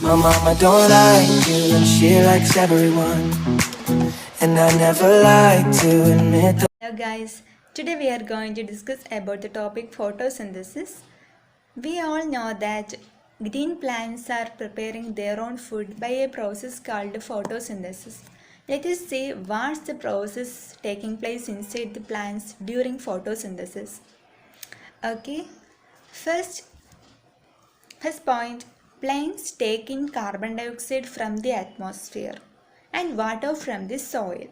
My mama don't like you and she likes everyone. And I never like to admit that. Hello guys, today we are going to discuss about the topic photosynthesis. We all know that green plants are preparing their own food by a process called photosynthesis. Let us see what's the process taking place inside the plants during photosynthesis. Okay, first First point, plants take in carbon dioxide from the atmosphere and water from the soil.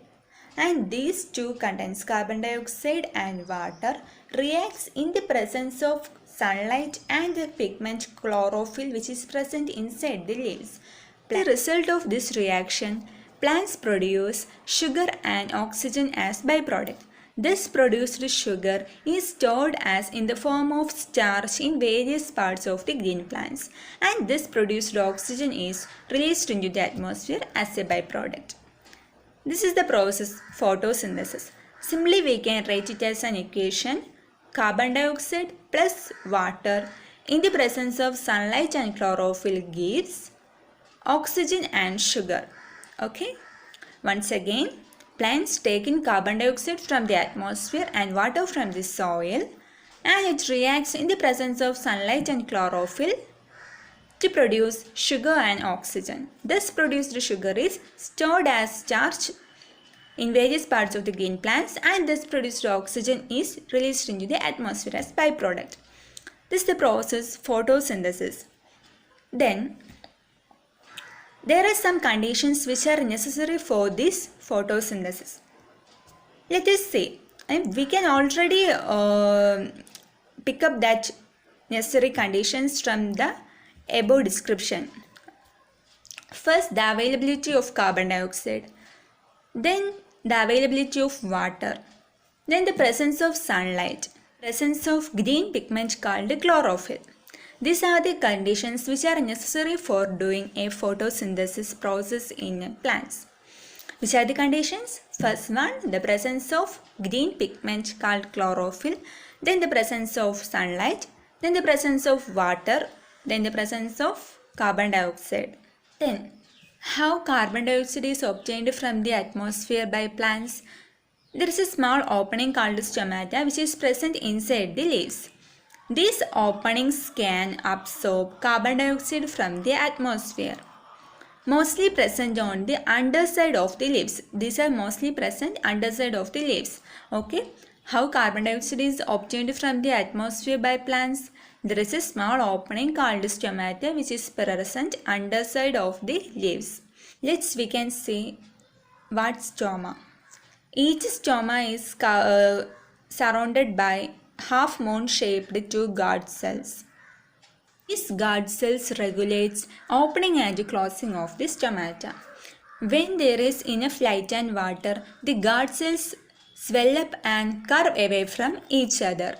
And these two contains carbon dioxide and water reacts in the presence of sunlight and the pigment chlorophyll which is present inside the leaves. The result of this reaction, plants produce sugar and oxygen as byproduct. This produced sugar is stored as in the form of starch in various parts of the green plants, and this produced oxygen is released into the atmosphere as a byproduct. This is the process photosynthesis. Simply we can write it as an equation: carbon dioxide plus water in the presence of sunlight and chlorophyll gives oxygen and sugar. Okay, once again, plants take in carbon dioxide from the atmosphere and water from the soil, and it reacts in the presence of sunlight and chlorophyll to produce sugar and oxygen. This produced sugar is stored as starch in various parts of the green plants, and this produced oxygen is released into the atmosphere as byproduct. This is the process photosynthesis. Then there are some conditions which are necessary for this photosynthesis. Let us say, and we can already pick up that necessary conditions from the above description. First, the availability of carbon dioxide, then the availability of water, then the presence of sunlight, presence of green pigment called chlorophyll. These are the conditions which are necessary for doing a photosynthesis process in plants. Which are the conditions? First one, the presence of green pigment called chlorophyll, then the presence of sunlight, then the presence of water, then the presence of carbon dioxide. Then, how carbon dioxide is obtained from the atmosphere by plants? There is a small opening called stomata which is present inside the leaves. These openings can absorb carbon dioxide from the atmosphere. Mostly present on the underside of the leaves. These are mostly present underside of the leaves. Okay. How carbon dioxide is obtained from the atmosphere by plants? There is a small opening called stomata which is present underside of the leaves. We can see what stoma. Each stoma is surrounded by half moon shaped two guard cells. These guard cells regulates opening and closing of the stomata. When there is enough light and water, the guard cells swell up and curve away from each other.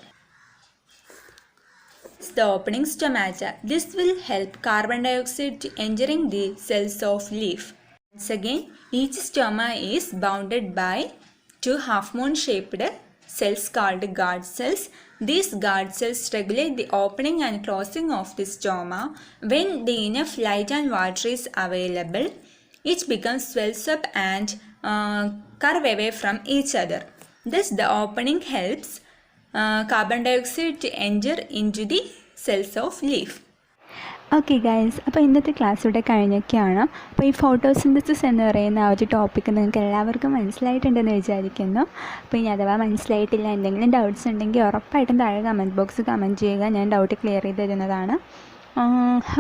The opening stomata. This will help carbon dioxide to entering the cells of leaf. Once again, each stoma is bounded by two half-moon shaped cells called guard cells. These guard cells regulate the opening and closing of the stoma. When the enough light and water is available, each becomes swells up and curve away from each other. Thus, the opening helps carbon dioxide to enter into the cells of leaf. Okay guys, അപ്പോൾ ഇന്നത്തെ class ഇവിടെ കഴിഞ്ഞൊക്കെയാണ്. അപ്പോൾ ഈ photosynthesis എന്ന് പറയുന്ന ആ ഒരു topic നിങ്ങൾക്ക് എല്ലാവർക്കും മനസ്സിലായിട്ടുണ്ടെന്ന് വിചാരിക്കുന്നു. അപ്പോൾ ഇനി അഥവാ മനസ്സിലായിട്ടില്ല, എന്തെങ്കിലും ഡൗട്ട്സ് ഉണ്ടെങ്കിൽ ഉറപ്പായിട്ടും താഴെ കമൻറ്റ് ബോക്സ് കമൻറ്റ് ചെയ്യുക, ഞാൻ ഡൗട്ട് ക്ലിയർ ചെയ്ത് തരുന്നതാണ്.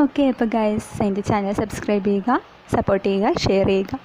ഓക്കെ, അപ്പോൾ ഗൈസ് എൻ്റെ ചാനൽ സബ്സ്ക്രൈബ് ചെയ്യുക, സപ്പോർട്ട് ചെയ്യുക, ഷെയർ ചെയ്യുക.